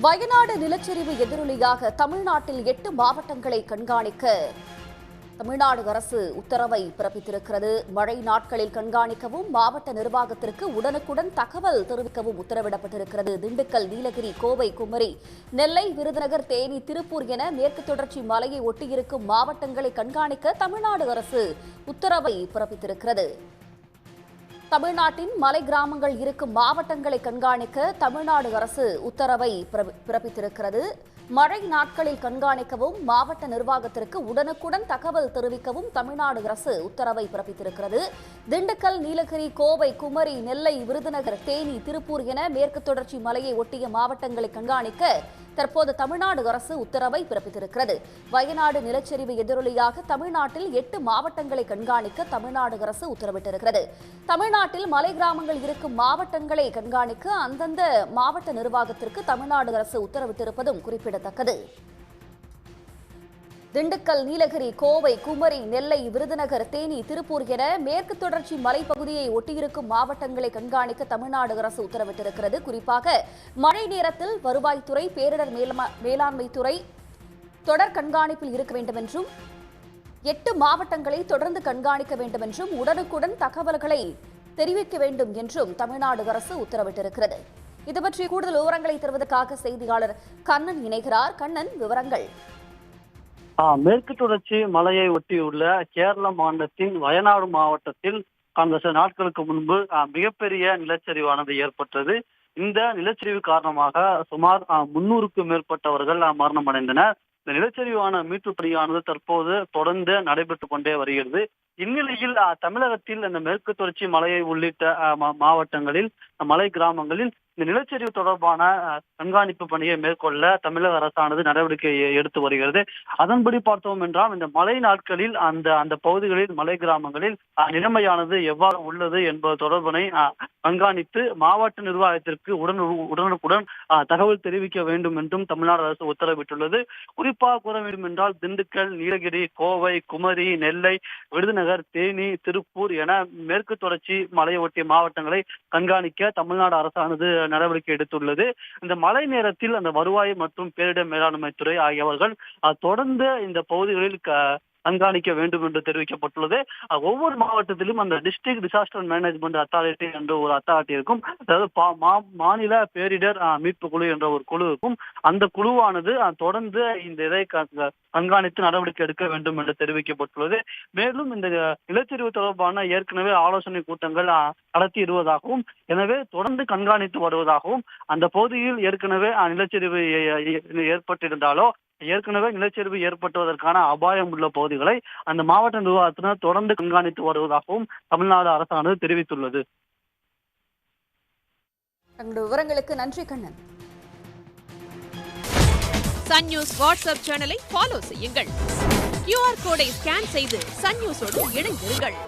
வயநாடு நிலச்சரிவு எதிரொலியாக தமிழ்நாட்டில் 8 மாவட்டங்களை கண்காணிக்க தமிழ்நாடு அரசு உத்தரவை பிறப்பித்திருக்கிறது. மழை நாட்களில் கண்காணிக்கவும் மாவட்ட நிர்வாகத்திற்கு உடனுக்குடன் தகவல் தெரிவிக்கவும் உத்தரவிடப்பட்டிருக்கிறது. திண்டுக்கல், நீலகிரி, கோவை, குமரி, நெல்லை, விருதுநகர், தேனி, திருப்பூர் என மேற்கு தொடர்ச்சி மலையை ஒட்டியிருக்கும் மாவட்டங்களை கண்காணிக்க தமிழ்நாடு அரசு உத்தரவை பிறப்பித்திருக்கிறது. தமிழ்நாட்டின் மலை கிராமங்கள் இருக்கும் மாவட்டங்களை கண்காணிக்க தமிழ்நாடு அரசு உத்தரவை பிறப்பித்திருக்கிறது. மழை நாட்களில் கண்காணிக்கவும் மாவட்ட நிர்வாகத்திற்கு உடனுக்குடன் தகவல் தெரிவிக்கவும் தமிழ்நாடு அரசு உத்தரவை பிறப்பித்திருக்கிறது. திண்டுக்கல், நீலகிரி, கோவை, குமரி, நெல்லை, விருதுநகர், தேனி, திருப்பூர் என மேற்கு தொடர்ச்சி மலையை ஒட்டிய மாவட்டங்களை கண்காணிக்க தற்போது தமிழ்நாடு அரசு உத்தரவை பிறப்பித்திருக்கிறது. வயநாடு நிலச்சரிவு எதிரொலியாக தமிழ்நாட்டில் 8 மாவட்டங்களை கண்காணிக்க தமிழ்நாடு அரசு உத்தரவிட்டிருக்கிறது. தமிழ்நாட்டில் மலை கிராமங்கள் இருக்கும் மாவட்டங்களை கண்காணிக்க அந்தந்த மாவட்ட நிர்வாகத்திற்கு தமிழ்நாடு அரசு உத்தரவிட்டிருப்பதும் குறிப்பிடத்தக்கது. திண்டுக்கல், நீலகிரி, கோவை, குமரி, நெல்லை, விருதுநகர், தேனி, திருப்பூர் என மேற்கு தொடர்ச்சி மலைப்பகுதியை ஒட்டியிருக்கும் மாவட்டங்களை கண்காணிக்க தமிழ்நாடு அரசு உத்தரவிட்டிருக்கிறது. குறிப்பாக மழை நேரத்தில் வருவாய்த்துறை, பேரிடர் மேலாண்மைத்துறை தொடர் கண்காணிப்பில் இருக்க வேண்டும் என்றும் 8 மாவட்டங்களை தொடர்ந்து கண்காணிக்க வேண்டும் என்றும் உடனுக்குடன் தகவல்களை தெரிவிக்க வேண்டும் என்றும் தமிழ்நாடு அரசு உத்தரவிட்டிருக்கிறது. இதுபற்றி கூடுதல் விவரங்களை தருவதற்காக செய்தியாளர் கண்ணன் இணைகிறார். கண்ணன், விவரங்கள். மேற்கு தொடர்ச்சி மலையை ஒட்டியுள்ள கேரள மாநிலத்தின் வயநாடு மாவட்டத்தில் கடந்த சில நாட்களுக்கு முன்பு மிகப்பெரிய நிலச்சரிவானது ஏற்பட்டது. இந்த நிலச்சரிவு காரணமாக சுமார் 300க்கும் மேற்பட்டவர்கள் மரணமடைந்தனர். இந்த நிலச்சரிவான மீட்பு பணியானது தற்போது தொடர்ந்து நடைபெற்றுக் கொண்டே வருகிறது. இந்நிலையில் தமிழகத்தில் இந்த மேற்கு தொடர்ச்சி மலையை உள்ளிட்ட மாவட்டங்களில், மலை கிராமங்களில் இந்த நிலச்சரிவு தொடர்பான கண்காணிப்பு பணியை மேற்கொள்ள தமிழக அரசானது நடவடிக்கை எடுத்து வருகிறது. அதன்படி பார்த்தோம் என்றால் இந்த மழை நாட்களில் அந்த பகுதிகளில், மலை கிராமங்களில் நிலைமையானது எவ்வாறு உள்ளது என்பது தொடர்பினை கண்காணித்து மாவட்ட நிர்வாகத்திற்கு உடனுக்குடன் தகவல் தெரிவிக்க வேண்டும் என்றும் தமிழ்நாடு அரசு உத்தரவிட்டுள்ளது. குறிப்பாக கூற வேண்டும் என்றால் திண்டுக்கல், நீலகிரி, கோவை, குமரி, நெல்லை, விருதுநகர், தேனி, திருப்பூர் என மேற்கு தொடர்ச்சி மலையை ஒட்டிய மாவட்டங்களை கண்காணிக்க தமிழ்நாடு அரசானது நடவடிக்கை எடுத்துள்ளது. இந்த மழை நேரத்தில் அந்த வருவாய் மற்றும் பேரிடர் மேலாண்மைத்துறை ஆகியவர்கள் தொடர்ந்து இந்த பகுதிகளில் கண்காணிக்க வேண்டும் என்று தெரிவிக்கப்பட்டுள்ளது. ஒவ்வொரு மாவட்டத்திலும் அந்த டிஸ்ட்ரிக்ட் டிசாஸ்டர் மேனேஜ்மெண்ட் அத்தாரிட்டி என்ற ஒரு அத்தாரிட்டி இருக்கும். அதாவது மாநில பேரிடர் மீட்பு குழு என்ற ஒரு குழு இருக்கும். அந்த குழுவானது தொடர்ந்து இந்த இதை கண்காணித்து நடவடிக்கை எடுக்க வேண்டும் என்று தெரிவிக்கப்பட்டுள்ளது. மேலும் இந்த நிலச்சரிவு தொடர்பான ஏற்கனவே ஆலோசனை கூட்டங்கள் நடத்தி வருவதாகவும், எனவே தொடர்ந்து கண்காணித்து வருவதாகவும், அந்த பகுதியில் ஏற்கனவே நிலச்சரிவு ஏற்பட்டிருந்தாலோ ஏற்கனவே நிலச்சரிவு ஏற்பட்டுவதற்கான அபாயம் உள்ள பகுதிகளை அந்த மாவட்ட நிர்வாகத்தினர் தொடர்ந்து கண்காணித்து வருவதாகவும் தமிழ்நாடு அரசானது தெரிவித்துள்ளது. விவரங்களுக்கு நன்றி கண்ணன். சன் நியூஸ் வாட்ஸ்அப் சேனலை ஃபாலோ செய்யுங்கள். QR கோடை ஸ்கேன் செய்து சன் நியூஸோடு இணைந்திருங்கள்.